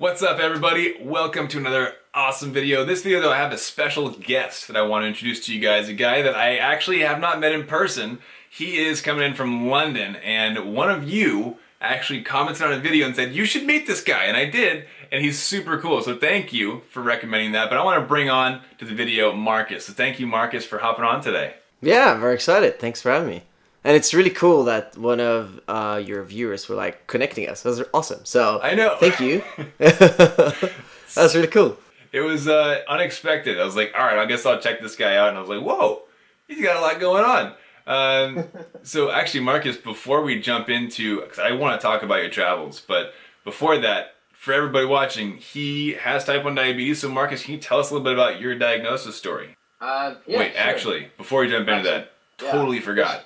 What's up, everybody? Welcome to another awesome video. This video, though, I have a special guest that I want to introduce to you guys. A guy that I actually have not met in person. He is coming in from London, and one of you actually commented on a video and said, you should meet this guy, and I did, and he's super cool. So thank you for recommending that, but I want to bring on to the video Marcus. So thank you, Marcus, for hopping on today. Yeah, I'm very excited. Thanks for having me. And it's really cool that one of your viewers were like connecting us. That was awesome. So I know. thank you. That's really cool. It was unexpected. I was like, all right, I guess I'll check this guy out. And I was like, whoa, he's got a lot going on. So actually, Marcus, before we jump into, because I want to talk about your travels, but before that, for everybody watching, he has type 1 diabetes. So Marcus, can you tell us a little bit about your diagnosis story? Yeah, Wait, sure. actually, before we jump into that, totally forgot.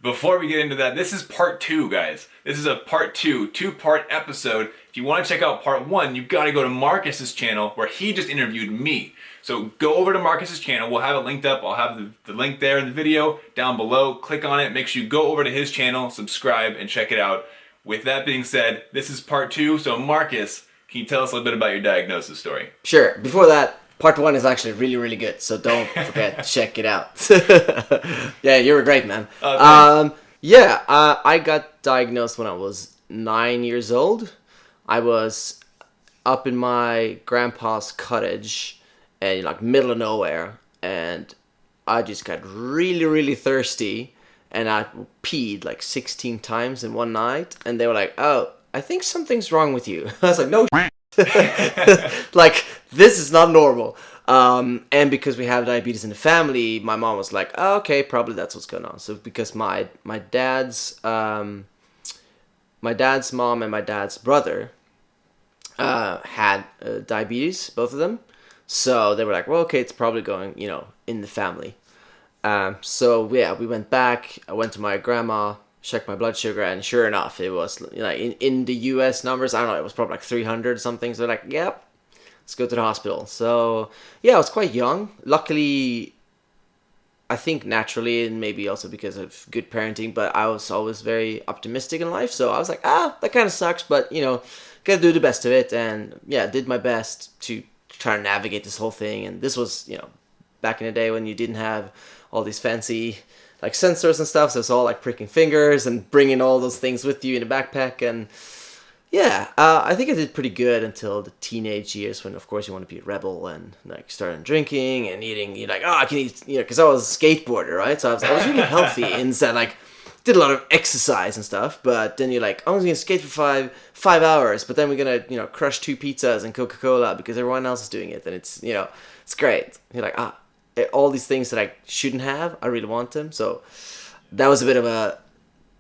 Before we get into that, this is part 2, guys. This is a part 2, two-part episode. If you want to check out part 1, you've got to go to Marcus's channel where he just interviewed me. So go over to Marcus's channel. We'll have it linked up. I'll have the link there in the video down below. Click on it. Make sure you go over to his channel, subscribe, and check it out. With that being said, this is part 2. So Marcus, can you tell us a little bit about your diagnosis story? Sure. Before that, part 1 is actually really, really good. So don't forget to check it out. Yeah, you were great, man. I got diagnosed when I was 9 years old. I was up in my grandpa's cottage and like middle of nowhere, and I just got really, really thirsty, and I peed like 16 times in one night, and they were like, "Oh, I think something's wrong with you." I was like, "No." Like, this is not normal. And because we have diabetes in the family, my mom was like, oh, okay, probably that's what's going on. So because my dad's mom and my dad's brother had diabetes, both of them. So they were like, well, okay, it's probably going, in the family. So yeah, we went back. I went to my grandma, checked my blood sugar, and sure enough, it was in the US numbers, I don't know, it was probably like 300 or something. So they're like, yep, let's go to the hospital. So yeah, I was quite young. Luckily, I think naturally, and maybe also because of good parenting, but I was always very optimistic in life. So I was like, that kind of sucks, but gotta do the best of it. And yeah, did my best to try to navigate this whole thing. And this was, back in the day when you didn't have all these fancy like sensors and stuff, so it's all like pricking fingers and bringing all those things with you in a backpack. And yeah, I think I did pretty good until the teenage years, when of course you want to be a rebel and like started drinking and eating. You're like, I can eat, because I was a skateboarder, right? So I was really healthy and said like did a lot of exercise and stuff. But then you're like, I was gonna skate for five hours, but then we're gonna crush 2 pizzas and Coca-Cola because everyone else is doing it, and it's it's great. You're like, all these things that I shouldn't have, I really want them. So that was a bit of a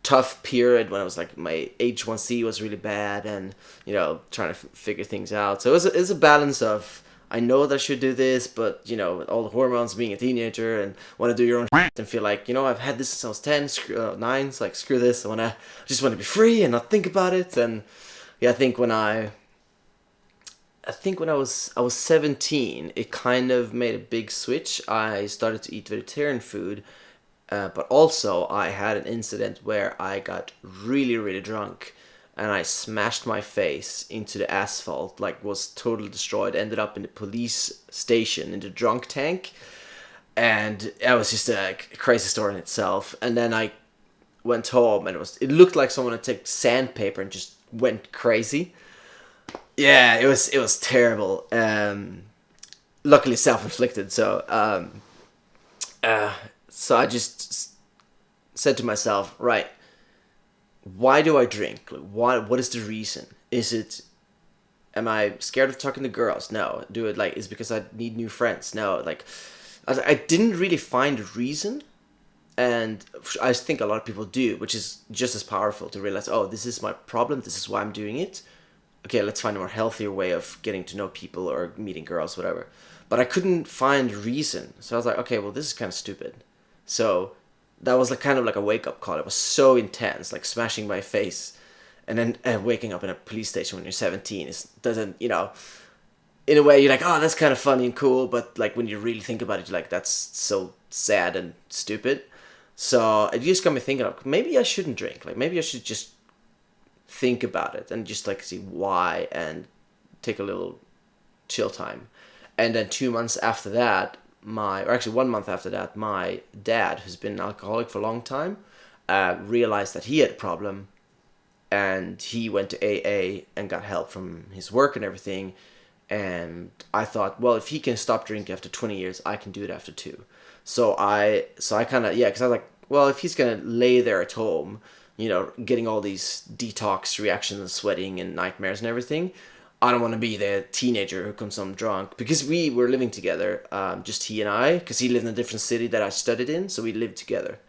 tough period when I was like, my H1C was really bad, and trying to figure things out. So it was a balance of, I know that I should do this, but with all the hormones, being a teenager and want to do your own shit and feel like I've had this since I was 10, 9, it's like screw this. I just want to be free and not think about it. And yeah, I think when I was 17, it kind of made a big switch. I started to eat vegetarian food, but also I had an incident where I got really, really drunk, and I smashed my face into the asphalt, like was totally destroyed, ended up in the police station in the drunk tank, and that was just a crazy story in itself. And then I went home, and it looked like someone had taken sandpaper and just went crazy. Yeah, it was terrible. Luckily self-inflicted. So I just said to myself, right, why do I drink? Like, what is the reason? Am I scared of talking to girls? No. Is it because I need new friends? No. Like, I didn't really find a reason. And I think a lot of people do, which is just as powerful to realize, oh, this is my problem. This is why I'm doing it. Okay, let's find a more healthier way of getting to know people or meeting girls, whatever. But I couldn't find reason. So I was like, okay, well, this is kind of stupid. So that was like kind of like a wake-up call. It was so intense, like smashing my face. And then waking up in a police station when you're 17 doesn't, in a way you're like, oh, that's kind of funny and cool. But like when you really think about it, you're like, that's so sad and stupid. So it just got me thinking, maybe I shouldn't drink. Like maybe I should just think about it and just like see why and take a little chill time. And then 2 months after that, or actually 1 month after that, my dad, who's been an alcoholic for a long time, realized that he had a problem, and he went to AA and got help from his work and everything. And I thought, well, if he can stop drinking after 20 years, I can do it after 2. So I kind of, because I was like, well, if he's going to lay there at home, getting all these detox reactions and sweating and nightmares and everything, I don't want to be the teenager who comes home drunk. Because we were living together, just he and I, because he lived in a different city that I studied in, so we lived together.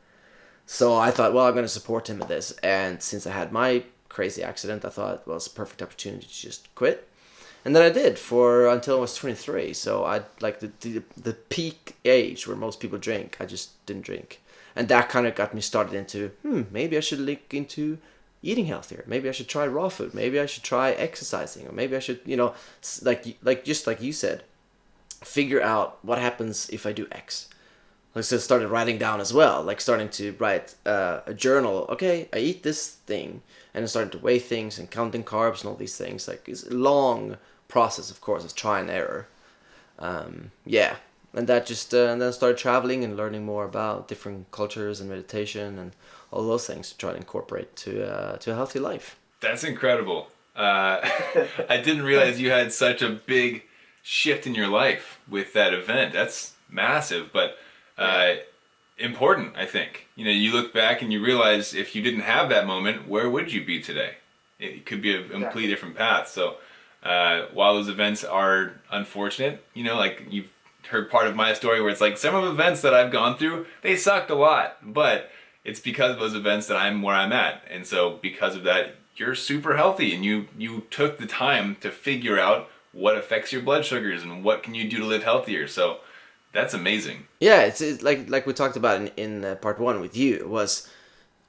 So I thought, well, I'm going to support him with this. And since I had my crazy accident, I thought, well, it's a perfect opportunity to just quit. And then I did until I was 23. So I like the peak age where most people drink. I just didn't drink, and that kind of got me started into maybe I should look into eating healthier. Maybe I should try raw food. Maybe I should try exercising, or maybe I should just like you said, figure out what happens if I do X. Like, so I started writing down as well, like starting to write a journal. Okay, I eat this thing, and then starting to weigh things and counting carbs and all these things. Like, it's a long process, of course, of try and error. And that just and then started traveling and learning more about different cultures and meditation and all those things to try to incorporate to a healthy life. That's incredible. I didn't realize you had such a big shift in your life with that event. That's massive, but important, I think. You look back and you realize if you didn't have that moment, where would you be today? It could be a completely different path. So while those events are unfortunate, like you've heard part of my story where it's like some of the events that I've gone through, they sucked a lot, but it's because of those events that I'm where I'm at. And so because of that, you're super healthy, and you took the time to figure out what affects your blood sugars and what can you do to live healthier. So that's amazing. Yeah, it's like we talked about in part 1 with you, was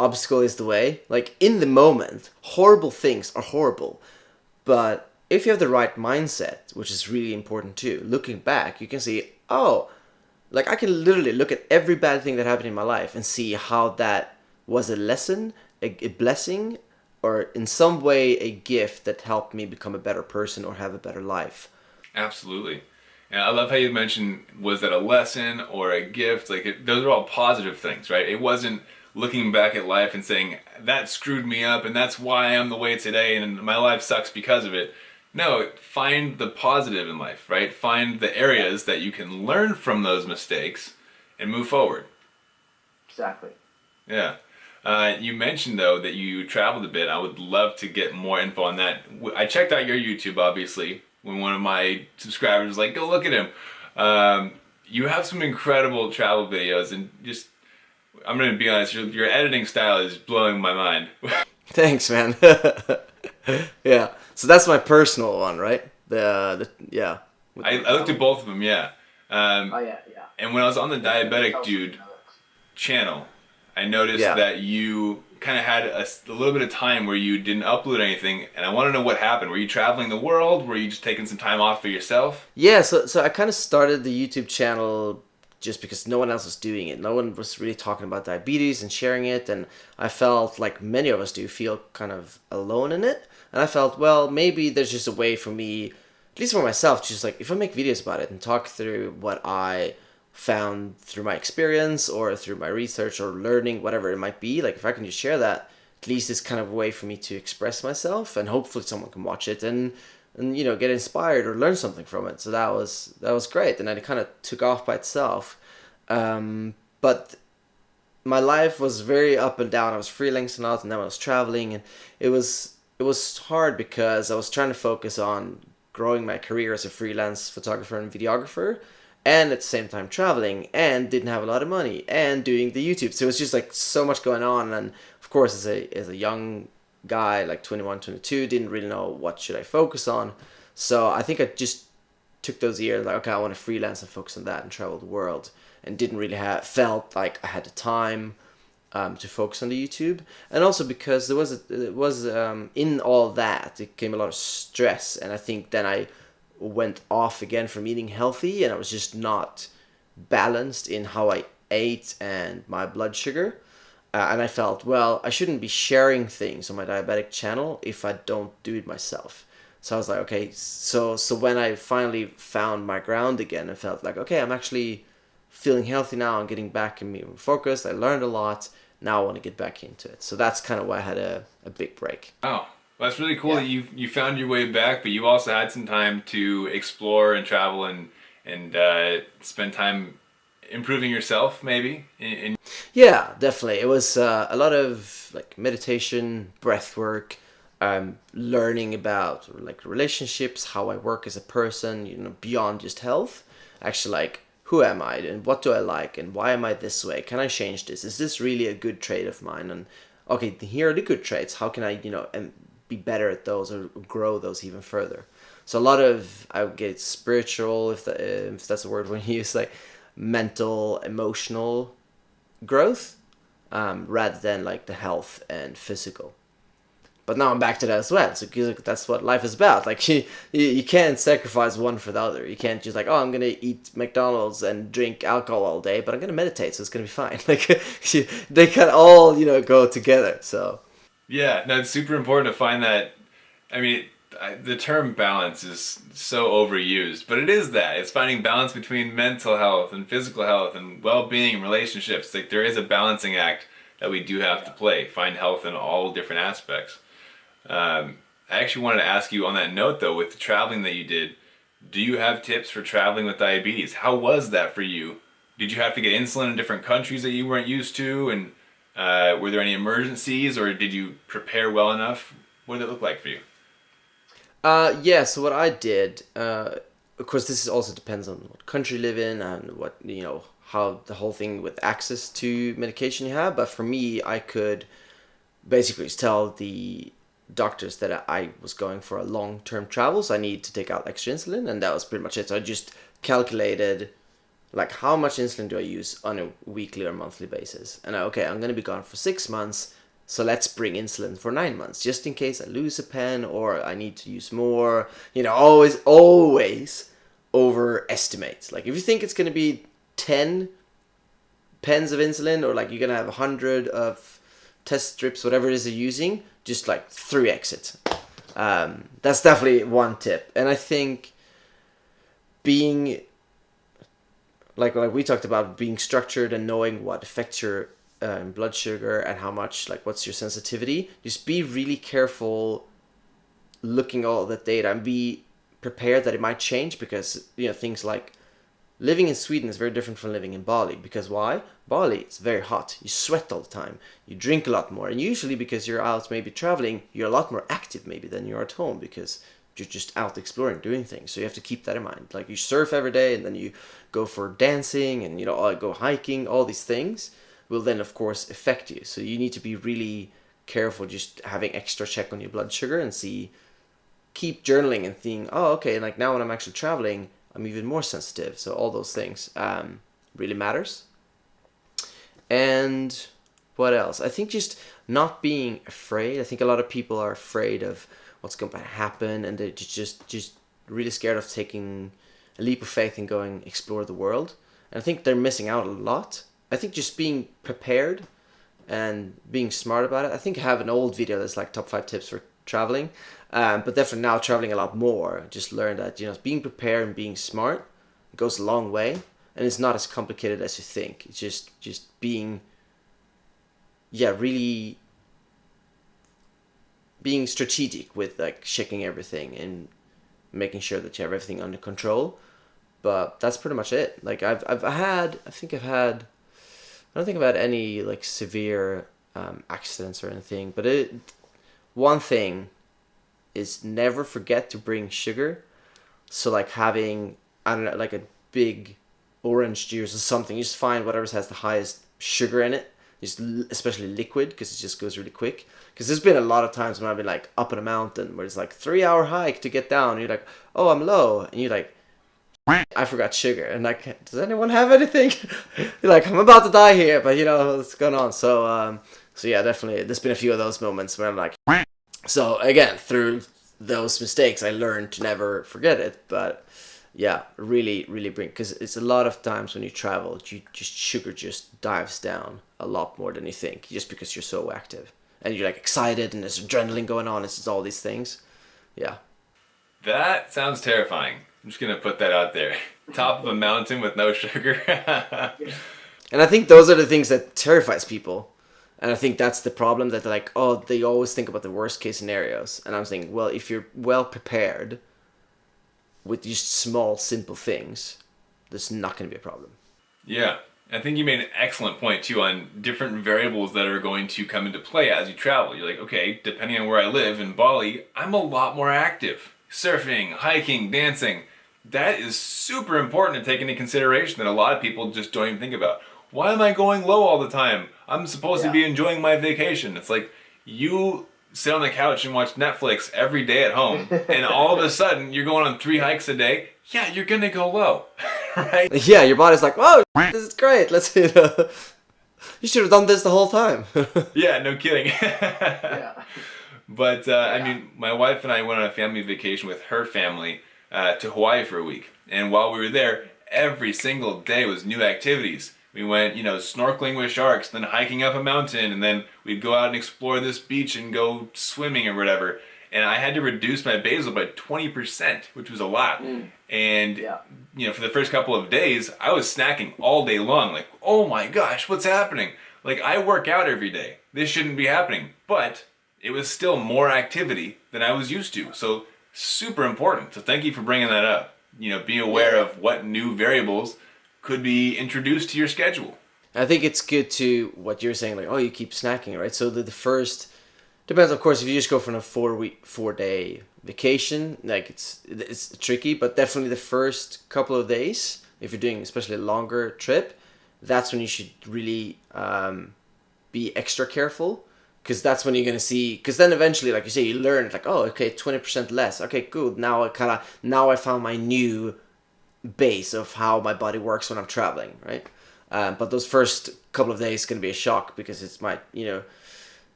obstacle is the way. Like, in the moment, horrible things are horrible, but if you have the right mindset, which is really important too, looking back, you can see, oh, like I can literally look at every bad thing that happened in my life and see how that was a lesson, a blessing, or in some way a gift that helped me become a better person or have a better life. Absolutely. And I love how you mentioned, was that a lesson or a gift? Like, those are all positive things, right? It wasn't looking back at life and saying, that screwed me up and that's why I am the way today and my life sucks because of it. No, find the positive in life, right? Find the areas that you can learn from those mistakes and move forward. Exactly. Yeah. You mentioned, though, that you traveled a bit. I would love to get more info on that. I checked out your YouTube, obviously, when one of my subscribers was like, go look at him. You have some incredible travel videos, and just, I'm going to be honest, your editing style is blowing my mind. Thanks, man. Yeah. So that's my personal one, right? Yeah. I looked at both of them, yeah. Yeah. And when I was on the Diabetic Dude channel, I noticed that you kind of had a little bit of time where you didn't upload anything, and I want to know what happened. Were you traveling the world? Were you just taking some time off for yourself? Yeah, so I kind of started the YouTube channel just because no one else was doing it. No one was really talking about diabetes and sharing it, and I felt like many of us do feel kind of alone in it. And I felt, well, maybe there's just a way for me, at least for myself, to just like, if I make videos about it and talk through what I found through my experience or through my research or learning, whatever it might be, like if I can just share that, at least it's kind of a way for me to express myself, and hopefully someone can watch it and get inspired or learn something from it. So that was great, and then it kind of took off by itself. But my life was very up and down. I was freelancing out, and then I was traveling, and it was hard because I was trying to focus on growing my career as a freelance photographer and videographer, and at the same time traveling, and didn't have a lot of money, and doing the YouTube. So it was just like so much going on, and of course as a young guy, like 21, 22, didn't really know what should I focus on. So I think I just took those years like, okay, I want to freelance and focus on that and travel the world, and didn't really felt like I had the time to focus on the YouTube. And also because there was in all that, it came a lot of stress, and I think then I went off again from eating healthy, and I was just not balanced in how I ate and my blood sugar. And I felt, well, I shouldn't be sharing things on my diabetic channel if I don't do it myself. So I was like, okay, so when I finally found my ground again and felt like, okay, I'm actually feeling healthy now, I'm getting back and being focused, I learned a lot, now I want to get back into it. So that's kind of why I had a big break. Oh, well, that's really cool that you found your way back, but you also had some time to explore and travel and spend time improving yourself, maybe. Yeah, definitely. It was a lot of like meditation, breath work, learning about like relationships, how I work as a person, beyond just health. Actually, like, who am I and what do I like and why am I this way? Can I change this? Is this really a good trait of mine? And okay, here are the good traits. How can I, and be better at those or grow those even further? So a lot of, I would get spiritual, if that's a word when you use, like mental, emotional growth, rather than like the health and physical. But now I'm back to that as well. So that's what life is about. Like you can't sacrifice one for the other. You can't just like, oh, I'm gonna eat McDonald's and drink alcohol all day, but I'm gonna meditate, so it's gonna be fine. Like they can all go together. So Yeah, no, it's super important to find that. I mean, the term balance is so overused, but it is that. It's finding balance between mental health and physical health and well-being and relationships. Like, there is a balancing act that we do have to play. Find health in all different aspects. I actually wanted to ask you on that note, though, with the traveling that you did, do you have tips for traveling with diabetes? How was that for you? Did you have to get insulin in different countries that you weren't used to? And were there any emergencies, or did you prepare well enough? What did it look like for you? yeah. So what I did, of course, this also depends on what country you live in and what how the whole thing with access to medication you have. But for me, I could basically just tell the doctors that I was going for a long-term travel, so I need to take out extra insulin, and that was pretty much it. So I just calculated like how much insulin do I use on a weekly or monthly basis, and okay, I'm gonna be gone for 6 months, so let's bring insulin for 9 months just in case I lose a pen or I need to use more. Always overestimate. Like if you think it's gonna be 10 pens of insulin, or like you're gonna have 100 of test strips, whatever it is you're using, just like 3x it. That's definitely one tip. And I think being like we talked about, being structured and knowing what affects your blood sugar and how much, like what's your sensitivity, just be really careful looking at all that data and be prepared that it might change, because things like living in Sweden is very different from living in Bali. Because why? Bali, it's very hot. You sweat all the time. You drink a lot more. And usually because you're out maybe traveling, you're a lot more active maybe than you're at home, because you're just out exploring, doing things. So you have to keep that in mind. Like you surf every day, and then you go for dancing and, go hiking. All these things will then, of course, affect you. So you need to be really careful just having extra check on your blood sugar and keep journaling and thinking, oh, okay, like now when I'm actually traveling, I'm even more sensitive. So all those things really matters. And what else? I think just not being afraid. I think a lot of people are afraid of what's going to happen, and they're just really scared of taking a leap of faith and going explore the world. And I think they're missing out a lot. I think just being prepared and being smart about it. I think I have an old video that's like top 5 tips for traveling. But definitely now traveling a lot more, just learned that being prepared and being smart goes a long way, and it's not as complicated as you think. It's just being, really being strategic with like checking everything and making sure that you have everything under control. But that's pretty much it. Like I don't think I've had any like severe accidents or anything. But one thing is never forget to bring sugar. So like having, I don't know, like a big orange juice or something, you just find whatever has the highest sugar in it, just especially liquid, because it just goes really quick. Because there's been a lot of times when I've been like up in a mountain where it's like 3-hour hike to get down, and you're like, oh, I'm low, and you're like, I forgot sugar, and like, does anyone have anything? You're like, I'm about to die here, but what's going on. So yeah, definitely there's been a few of those moments where I'm like, so again, through those mistakes, I learned to never forget it. But yeah, really, really bring, because it's a lot of times when you travel, sugar just dives down a lot more than you think, just because you're so active and you're like excited and there's adrenaline going on. It's just all these things. Yeah. That sounds terrifying. I'm just gonna put that out there. Top of a mountain with no sugar. And I think those are the things that terrifies people. And I think that's the problem, that they're like, oh, they always think about the worst case scenarios. And I'm saying, well, if you're well prepared with just small, simple things, there's not going to be a problem. Yeah, I think you made an excellent point too on different variables that are going to come into play as you travel. You're like, okay, depending on where I live in Bali, I'm a lot more active. Surfing, hiking, dancing. That is super important to take into consideration that a lot of people just don't even think about. Why am I going low all the time? I'm supposed to be enjoying my vacation. It's like you sit on the couch and watch Netflix every day at home, and all of a sudden you're going on 3 hikes a day. Yeah, you're gonna go low, right? Yeah, your body's like, whoa, this is great. You should have done this the whole time. Yeah, no kidding. Yeah. But I mean, my wife and I went on a family vacation with her family to Hawaii for a week, and while we were there, every single day was new activities. We went, snorkeling with sharks, then hiking up a mountain, and then we'd go out and explore this beach and go swimming or whatever. And I had to reduce my basal by 20%, which was a lot. And, for the first couple of days, I was snacking all day long. Like, oh my gosh, what's happening? Like, I work out every day. This shouldn't be happening. But it was still more activity than I was used to. So, super important. So thank you for bringing that up. Be aware of what new variables could be introduced to your schedule. I think it's good to what you're saying, like, oh, you keep snacking, right? So the first, depends, of course, if you just go from a 4-day vacation, like it's tricky, but definitely the first couple of days, if you're doing especially a longer trip, that's when you should really be extra careful, because that's when you're going to see, because then eventually, like you say, you learn, like, oh, okay, 20% less, okay, good, now I found my new base of how my body works when I'm traveling, right? But those first couple of days can be a shock, because it's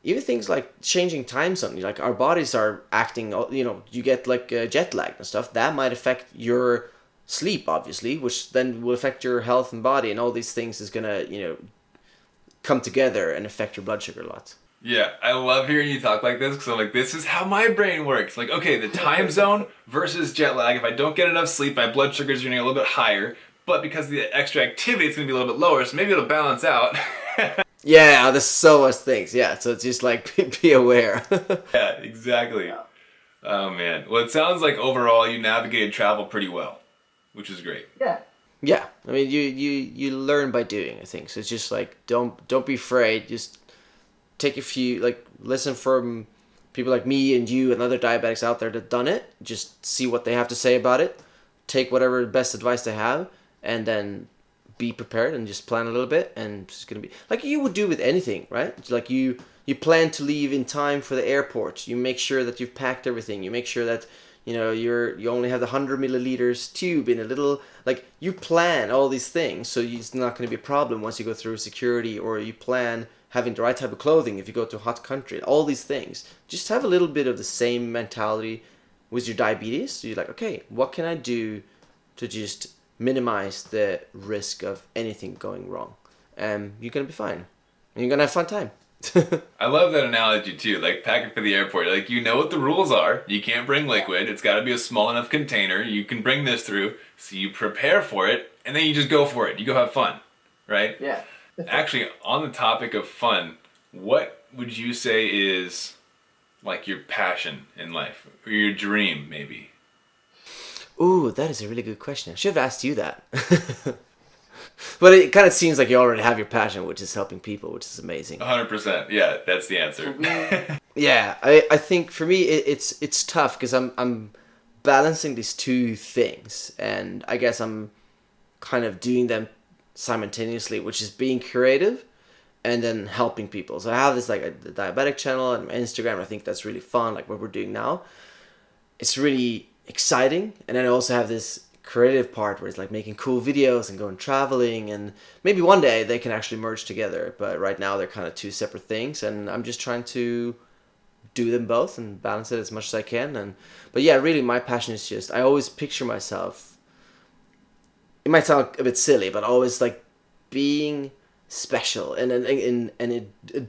even things like changing time zone, like our bodies are acting, you get like jet lag and stuff, that might affect your sleep, obviously, which then will affect your health and body, and all these things is gonna, come together and affect your blood sugar a lot. Yeah, I love hearing you talk like this, because I'm like, this is how my brain works. Like, okay, the time zone versus jet lag. If I don't get enough sleep, my blood sugar is running a little bit higher, but because of the extra activity, it's going to be a little bit lower, so maybe it'll balance out. Yeah, there's so much things. Yeah, so it's just like, be aware. Yeah, exactly. Oh, man. Well, it sounds like overall you navigated travel pretty well, which is great. Yeah. Yeah, I mean, you learn by doing, I think. So it's just like, don't be afraid. Just take a few, like, listen from people like me and you and other diabetics out there that done it. Just see what they have to say about it. Take whatever best advice they have, and then be prepared and just plan a little bit. And it's gonna be like you would do with anything, right? It's like you plan to leave in time for the airport. You make sure that you've packed everything. You make sure that you only have the 100 milliliters tube in a little, like, you plan all these things, so it's not going to be a problem once you go through security, or you plan having the right type of clothing if you go to a hot country. All these things, just have a little bit of the same mentality with your diabetes. So you're like, okay, what can I do to just minimize the risk of anything going wrong? And you're going to be fine, and you're going to have fun time. I love that analogy too, like packing for the airport. Like, you know what the rules are. You can't bring liquid. It's got to be a small enough container. You can bring this through. So you prepare for it, and then you just go for it. You go have fun, right? Yeah. Actually, on the topic of fun, what would you say is like your passion in life, or your dream maybe? Ooh, that is a really good question. I should have asked you that. But it kind of seems like you already have your passion, which is helping people, which is amazing. 100%. Yeah, that's the answer. Yeah, I think for me it's tough, because I'm balancing these two things, and I guess I'm kind of doing them simultaneously, which is being creative and then helping people. So I have this, like, the diabetic channel and my Instagram. I think that's really fun, like what we're doing now. It's really exciting, and then I also have this creative part where it's like making cool videos and going traveling, and maybe one day they can actually merge together, but right now they're kind of two separate things, and I'm just trying to do them both and balance it as much as I can. But yeah, really my passion is just, I always picture myself, it might sound a bit silly, but always like being special and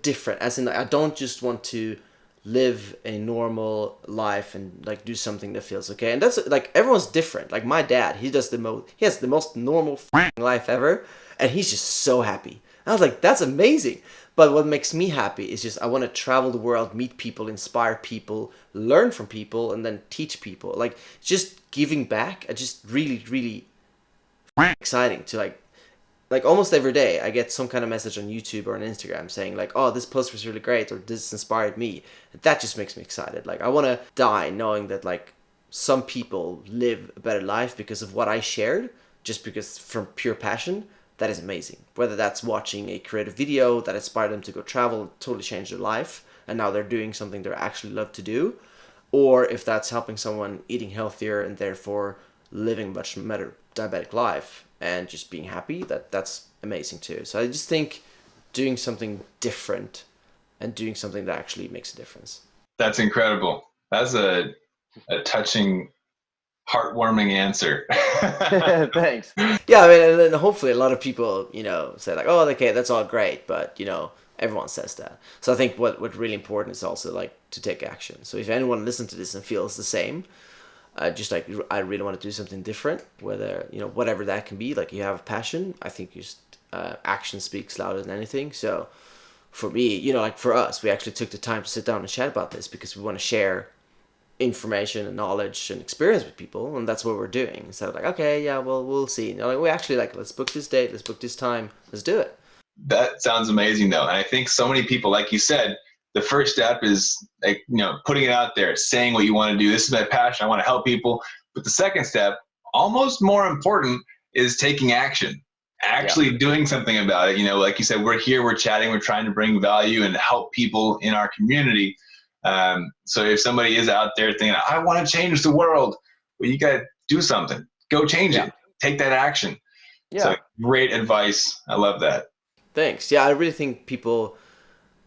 different, as in I don't just want to live a normal life and like do something that feels okay. And that's like everyone's different. Like my dad, he has the most normal life ever, and he's just so happy. I was like, that's amazing. But what makes me happy is just I want to travel the world, meet people, inspire people, learn from people, and then teach people. Like just giving back. I just really, really exciting to like almost every day I get some kind of message on YouTube or on Instagram saying like, oh, this post was really great, or this inspired me. That just makes me excited. Like I want to die knowing that like some people live a better life because of what I shared, just because from pure passion. That is amazing. Whether that's watching a creative video that inspired them to go travel, totally change their life, and now they're doing something they actually love to do, or if that's helping someone eating healthier and therefore living a much better diabetic life and just being happy, that's amazing too. So I just think doing something different and doing something that actually makes a difference. That's incredible. That's a touching, heartwarming answer. Thanks. Yeah, I mean, and then hopefully a lot of people, say like, oh, okay, that's all great, but everyone says that. So I think what's really important is also like to take action. So if anyone listens to this and feels the same, just like I really want to do something different, whether whatever that can be, like you have a passion, I think just action speaks louder than anything. So for me, like for us, we actually took the time to sit down and chat about this because we want to share information and knowledge and experience with people, and that's what we're doing. Instead of like, okay, yeah, well, we'll see. Like we actually like, let's book this date, let's book this time, let's do it. That sounds amazing though. And I think so many people, like you said, the first step is like, putting it out there, saying what you want to do. This is my passion. I want to help people. But the second step, almost more important, is taking action, actually doing something about it. Like you said, we're here, we're chatting, we're trying to bring value and help people in our community. So if somebody is out there thinking, I want to change the world, well, you got to do something. Go change it. Take that action. Yeah. So great advice. I love that. Thanks. Yeah, I really think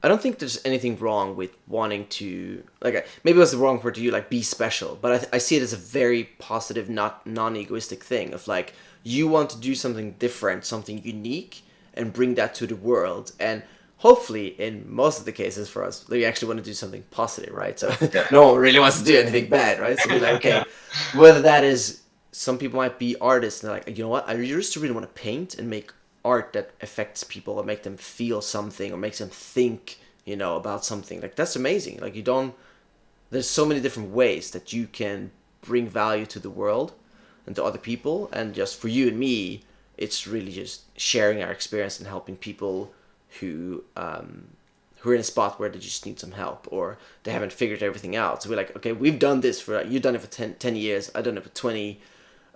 I don't think there's anything wrong with wanting to, like, maybe it was the wrong word to you, like, be special, but I see it as a very positive, non-egoistic thing of, like, you want to do something different, something unique, and bring that to the world, and hopefully, in most of the cases for us, we actually want to do something positive, right? So no one really wants to do anything bad, right? So we're like, okay, whether that is, some people might be artists, and they're like, you know what, I used to really want to paint and make art that affects people or make them feel something or makes them think, about something. Like, that's amazing. Like, there's so many different ways that you can bring value to the world and to other people. And just for you and me, it's really just sharing our experience and helping people who are in a spot where they just need some help or they haven't figured everything out. So we're like, okay, we've done this you've done it for 10 years, I've done it for 20.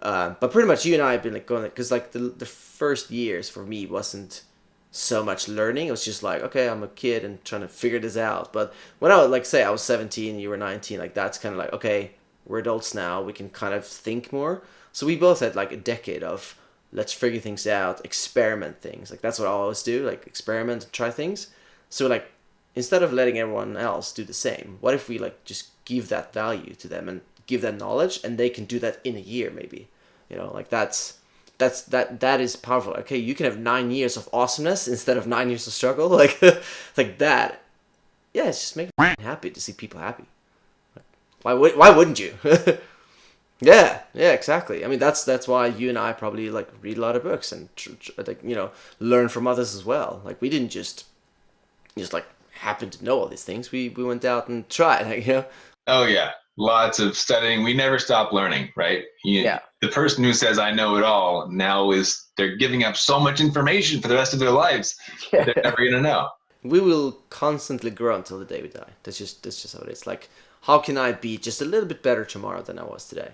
But pretty much you and I have been like going, because like the first years for me wasn't so much learning. It was just like, okay, I'm a kid and trying to figure this out. But when I would like say I was 17, you were 19, like that's kind of like, okay, we're adults now, we can kind of think more. So we both had like a decade of let's figure things out, experiment things. Like that's what I always do, like experiment and try things. So like instead of letting everyone else do the same, what if we like just give that value to them and give that knowledge, and they can do that in a year maybe. Like that is powerful. Okay, you can have 9 years of awesomeness instead of 9 years of struggle. Like like that. Yeah, it's just making me happy to see people happy. Why wouldn't you? Yeah, exactly. I mean, that's why you and I probably like read a lot of books and like learn from others as well. Like we didn't just like happen to know all these things. We went out and tried. Like, Oh yeah, lots of studying. We never stop learning, right? The person who says I know it all now they're giving up so much information for the rest of their lives. Yeah. They're never gonna know. We will constantly grow until the day we die. That's just how it is. Like, how can I be just a little bit better tomorrow than I was today?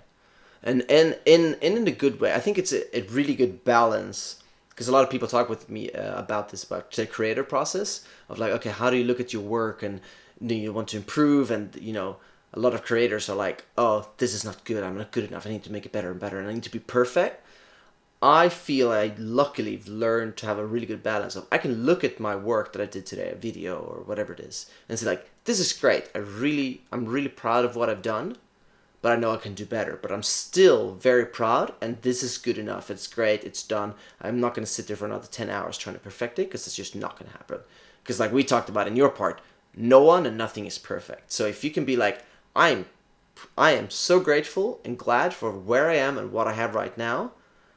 And in a good way. I think it's a really good balance, because a lot of people talk with me about this, about the creator process of like, okay, how do you look at your work and do you want to improve? And a lot of creators are like, oh, this is not good, I'm not good enough, I need to make it better and better, and I need to be perfect. I feel I luckily learned to have a really good balance of, I can look at my work that I did today, a video or whatever it is, and say like, this is great, I'm really proud of what I've done, but I know I can do better, but I'm still very proud, and this is good enough, it's great, it's done. I'm not going to sit there for another 10 hours trying to perfect it, because it's just not going to happen. Because like we talked about in your part, no one and nothing is perfect. So if you can be like, I am so grateful and glad for where I am and what I have right now,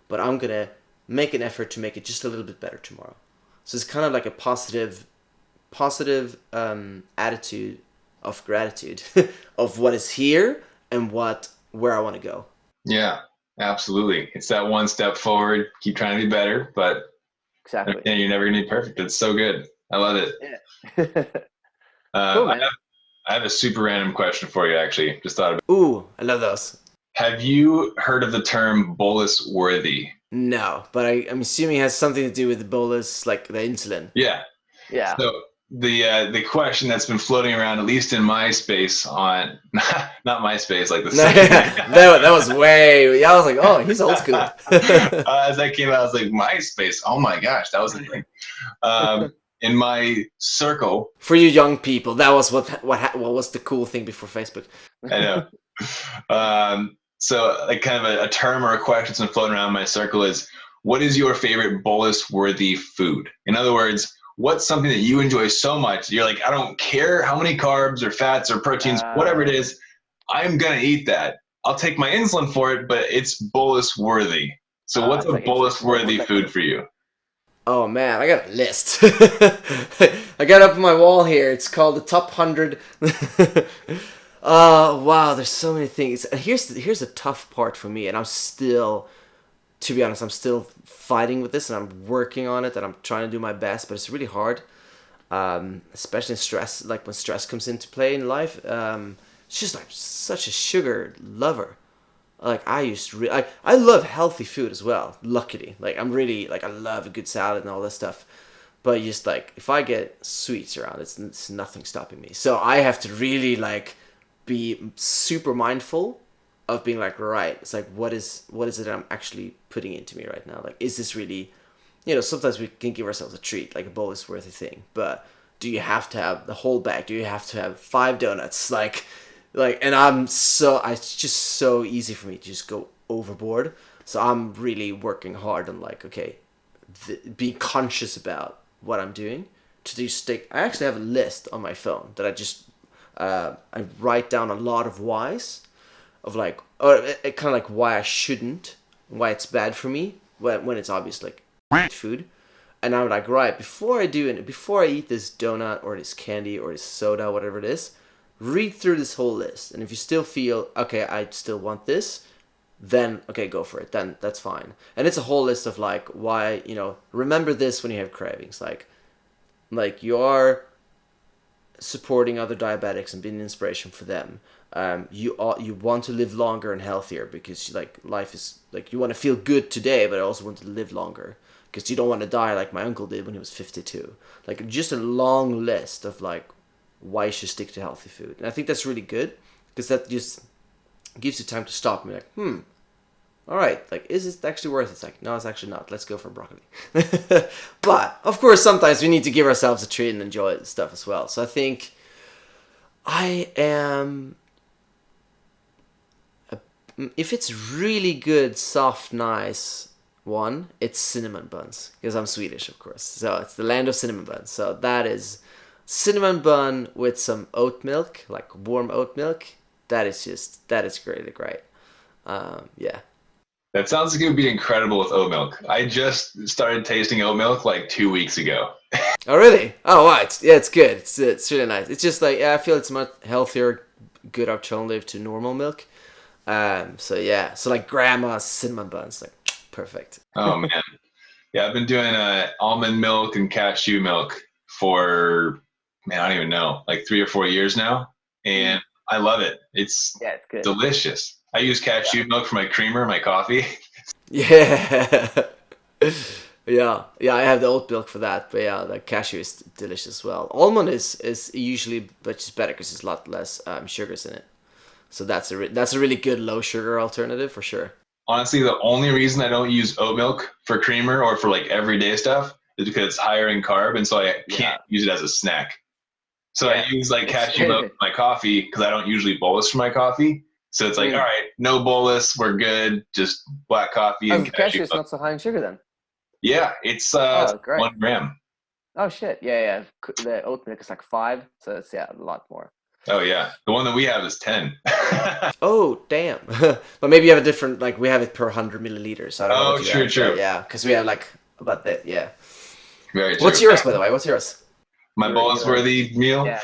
but I'm gonna make an effort to make it just a little bit better tomorrow. So it's kind of like a positive attitude of gratitude of what is here and where I want to go. Yeah, absolutely. It's that one step forward. Keep trying to be better, but Exactly. you're never gonna be perfect. It's so good. I love it. Yeah. Cool, man. I have a super random question for you. Actually, just thought of it. Ooh, I love those. Have you heard of the term bolus worthy? No, but I'm assuming it has something to do with the bolus, like the insulin. Yeah. Yeah. So the question that's been floating around, at least in MySpace, on not MySpace, like the that was way. Yeah, I was like, oh, he's old school. As that came out, I was like, MySpace. Oh my gosh, that was the thing. In my circle, for you young people, that was what was the cool thing before Facebook. I know. So like kind of a term or a question that's been floating around my circle is, what is your favorite bolus worthy food? In other words, what's something that you enjoy so much you're like, I don't care how many carbs or fats or proteins, whatever it is, I'm gonna eat that. I'll take my insulin for it, but it's bolus worthy. So what's a like bolus worthy food for you? Oh man, I got a list. I got up on my wall here. It's called the top 100. Wow, there's so many things. Here's the tough part for me, and I'm still, to be honest, I'm still fighting with this, and I'm working on it, and I'm trying to do my best, but it's really hard, especially in stress, like when stress comes into play in life. It's just like such a sugar lover. Like I love healthy food as well. Luckily, like I'm really like I love a good salad and all this stuff. But just like if I get sweets around, it's nothing stopping me. So I have to really like be super mindful of being like, right, it's like what is it I'm actually putting into me right now? Like, is this really, sometimes we can give ourselves a treat, like a bolus worthy thing, but do you have to have the whole bag? Do you have to have 5 donuts? And it's just so easy for me to just go overboard. So I'm really working hard on like, okay, being conscious about what I'm doing to do stick. I actually have a list on my phone that I write down a lot of whys of like, or it kind of like why I shouldn't, why it's bad for me when it's obvious like food. And I'm like, right, before I eat this donut or this candy or this soda, whatever it is, read through this whole list. And if you still feel, okay, I still want this, then, okay, go for it. Then that's fine. And it's a whole list of like, why, remember this when you have cravings. Like you are supporting other diabetics and being an inspiration for them. You want to live longer and healthier because like life is like you want to feel good today, but I also want to live longer because you don't want to die like my uncle did when he was 52. Like just a long list of like why you should stick to healthy food, and I think that's really good because that just gives you time to stop and be like, all right, like is this actually worth it? It's like, no, it's actually not. Let's go for broccoli. But of course, sometimes we need to give ourselves a treat and enjoy stuff as well. So I think I am. If it's really good, soft, nice one, it's cinnamon buns because I'm Swedish, of course. So it's the land of cinnamon buns. So that is cinnamon bun with some oat milk, like warm oat milk. That is really great. Yeah. That sounds like it would be incredible with oat milk. I just started tasting oat milk like 2 weeks ago. Oh really? Oh wow, it's good. It's really nice. It's just like I feel it's much healthier, good alternative to normal milk. So yeah, so like grandma's cinnamon buns, like perfect. Oh man, yeah, I've been doing almond milk and cashew milk for I don't even know, like 3 or 4 years now, and I love it. It's good. Delicious. I use cashew milk for my creamer, my coffee. Yeah. Yeah, I have the oat milk for that, but yeah, the cashew is delicious as well. Almond is usually, but just better because there's a lot less sugars in it. So that's a really good low sugar alternative for sure. Honestly, the only reason I don't use oat milk for creamer or for like everyday stuff is because it's higher in carb, and so I can't use it as a snack. So I use like cashew milk for my coffee because I don't usually bolus for my coffee. So it's like, all right, no bolus, we're good, just black coffee and cashew is not so high in sugar then. Yeah, it's 1 gram. Oh shit! Yeah. The oat milk is like 5, so it's a lot more. Oh yeah, the one that we have is 10. Oh, damn. But maybe you have a different, like, we have it per 100 milliliters. So I don't know Oh, what you true, have. But true. yeah, because we have, like, about that. Yeah. Very What's true. yours, by the way? What's yours? My bolus Your worthy meal. yeah.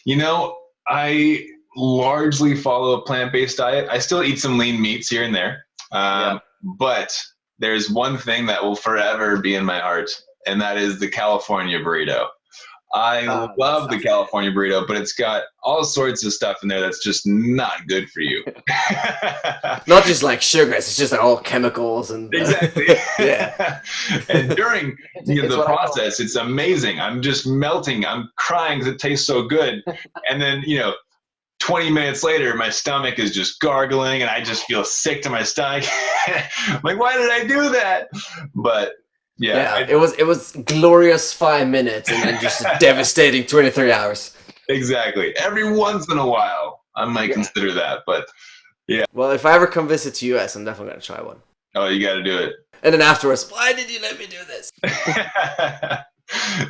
You know, I largely follow a plant-based diet. I still eat some lean meats here and there, Yeah. but there's one thing that will forever be in my heart, and that is the California burrito. I That love the sounds good. California burrito, but it's got all sorts of stuff in there that's just not good for you. Not just like sugars, it's just like all chemicals and. Exactly. Yeah. And during It's the what I call. process, it's amazing. I'm just melting. I'm crying because it tastes so good. And then, 20 minutes later, my stomach is just gargling and I just feel sick to my stomach. I'm like, why did I do that? But yeah, Yeah, it was glorious 5 minutes and then just a devastating 23 hours. exactly. Every once in a while, I might Yeah. consider that. But yeah, Well, if I ever come visit to US, I'm definitely gonna try one. oh, you got to do it. And then afterwards, why did you let me do this?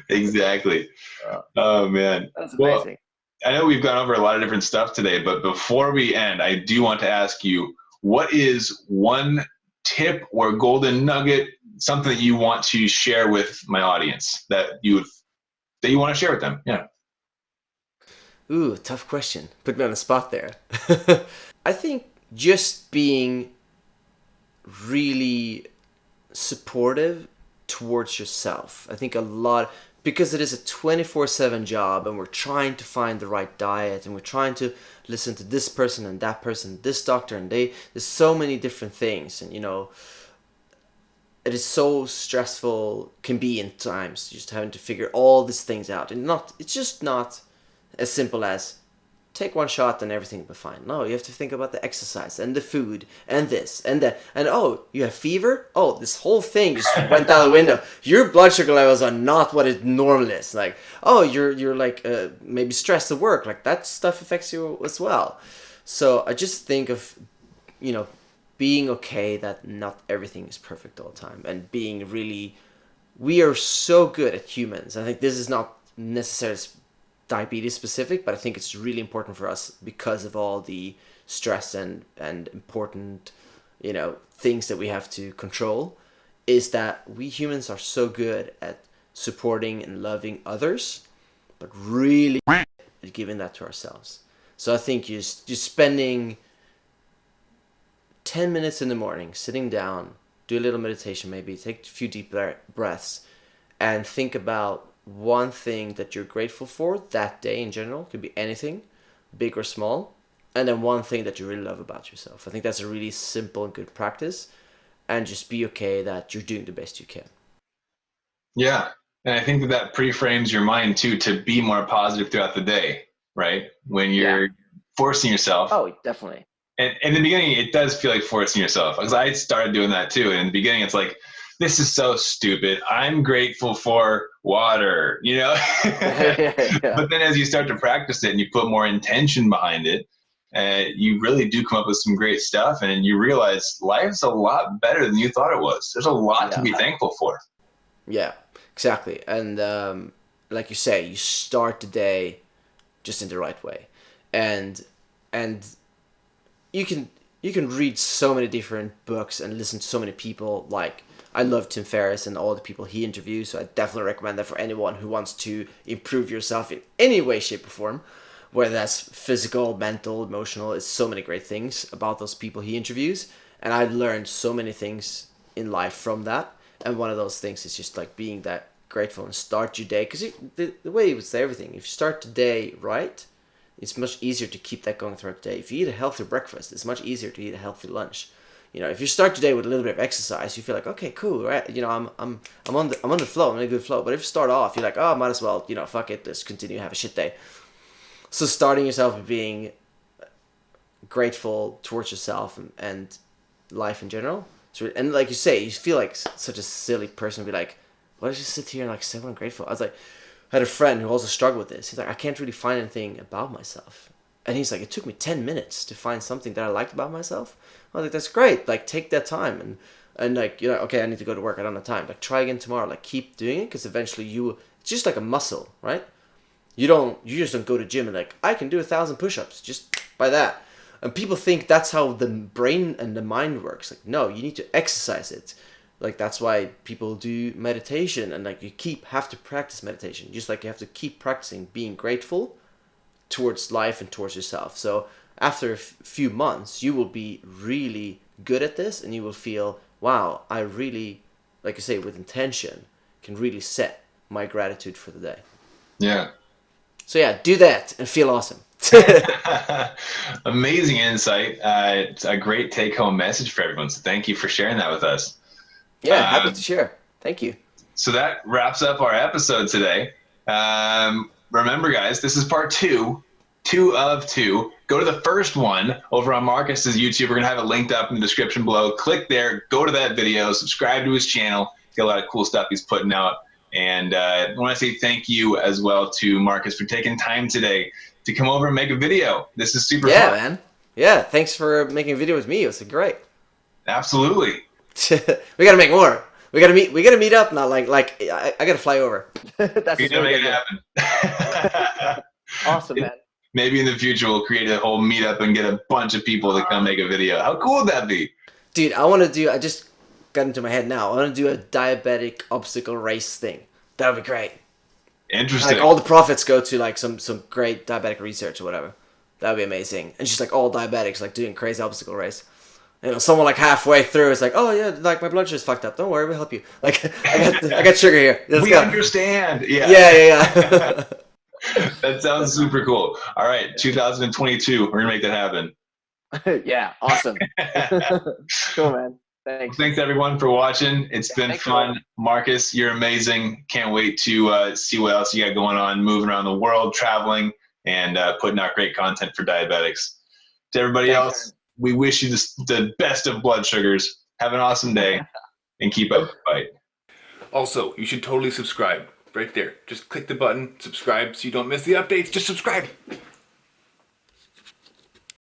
Exactly. Uh, Oh, man. that's Well, amazing. I know we've gone over a lot of different stuff today, but before we end, I do want to ask you, what is one tip or golden nugget, something that you want to share with my audience that you want to share with them? Yeah. Ooh, tough question. Put me on the spot there. I think just being really supportive towards yourself. I think a lot, because it is a 24/7 job and we're trying to find the right diet and we're trying to listen to this person, this doctor, and there's so many different things, and it is so stressful, can be in times, just having to figure all these things out, and it's just not as simple as take one shot and everything will be fine. No, you have to think about the exercise and the food and this and that. And oh, you have fever? Oh, this whole thing just went out the window. Your blood sugar levels are not what it normally is. Like, oh, you're like maybe stressed at work. Like that stuff affects you as well. So I just think of, you know, being okay that not everything is perfect all the time, and being really, we are so good at humans. I think this is not necessarily diabetes specific, but I think it's really important for us because of all the stress and important, things that we have to control, is that we humans are so good at supporting and loving others, but really at giving that to ourselves. So I think just spending 10 minutes in the morning, sitting down, do a little meditation, maybe take a few deep breaths, and think about one thing that you're grateful for that day in general. Could be anything, big or small. And then one thing that you really love about yourself. I think that's a really simple and good practice. And just be okay that you're doing the best you can. Yeah. And I think that pre-frames your mind too to be more positive throughout the day, right? When Yeah. you're forcing yourself. Oh, definitely. And in the beginning, it does feel like forcing yourself, because I started doing that too. And in the beginning, it's like, this is so stupid. I'm grateful for water, Yeah. But then as you start to practice it and you put more intention behind it, you really do come up with some great stuff. And you realize life's a lot better than you thought it was. There's a lot to Yeah. be thankful for. Yeah, exactly. And like you say, you start the day just in the right way. And and you can read so many different books and listen to so many people. Like, I love Tim Ferriss and all the people he interviews, so I definitely recommend that for anyone who wants to improve yourself in any way, shape, or form, whether that's physical, mental, emotional. It's so many great things about those people he interviews, and I've learned so many things in life from that. And one of those things is just like being that grateful and start your day, because the way he would say everything, if you start the day right, it's much easier to keep that going throughout the day. If you eat a healthy breakfast, it's much easier to eat a healthy lunch. If you start your day with a little bit of exercise, you feel like, okay, cool, right? I'm on the flow, I'm in a good flow. But if you start off, you're like, oh, might as well, fuck it, let's continue to have a shit day. So starting yourself with being grateful towards yourself and life in general. So, and like you say, you feel like such a silly person to be like, why did you sit here and like say I'm grateful? I was like, I had a friend who also struggled with this. He's like, I can't really find anything about myself. And he's like, it took me 10 minutes to find something that I liked about myself. I was like, that's great. Like, take that time. And like, you're like, okay, I need to go to work. I don't have time. Like, try again tomorrow. Like, keep doing it, because eventually you It's just like a muscle, right? You just don't go to gym and like, I can do 1,000 push-ups just by that. And people think that's how the brain and the mind works. Like, no, you need to exercise it. Like, that's why people do meditation, and like you have to practice meditation. Just like you have to keep practicing being grateful towards life and towards yourself. So after a few months, you will be really good at this, and you will feel, wow, I really, like you say, with intention, can really set my gratitude for the day. Yeah. So yeah, do that and feel awesome. Amazing insight. It's a great take-home message for everyone. So thank you for sharing that with us. Yeah, happy to share. Thank you. So that wraps up our episode today. Remember, guys, this is part two of two. Go to the first one over on Marcus's YouTube. We're going to have it linked up in the description below. Click there, go to that video, subscribe to his channel. Got a lot of cool stuff he's putting out. And I want to say thank you as well to Marcus for taking time today to come over and make a video. This is super fun. Yeah, man. Yeah, thanks for making a video with me. It was great. Absolutely. We gotta make more. We gotta meet up now. Like I gotta fly over. That's We're gonna make it happen. Awesome, man. Maybe in the future we'll create a whole meetup and get a bunch of people to come make a video. How cool would that be? Dude, I just got into my head now. I want to do a diabetic obstacle race thing. That would be great. Interesting. Like all the profits go to like some great diabetic research or whatever. That would be amazing. And just like all diabetics like doing crazy obstacle race. You know, someone like halfway through is like, oh yeah, like my blood sugar's fucked up. Don't worry, we'll help you. Like I got sugar here. Let's we go. Understand. Yeah. Yeah. That sounds super cool. All right, 2022, we're gonna make that happen. Yeah, awesome. Cool, man. Thanks. Thanks everyone for watching. It's been fun. Marcus, you're amazing. Can't wait to see what else you got going on, moving around the world, traveling, and putting out great content for diabetics. To everybody else, we wish you the best of blood sugars. Have an awesome day and keep up the fight. Also, you should totally subscribe right there. Just click the button, subscribe so you don't miss the updates. Just subscribe.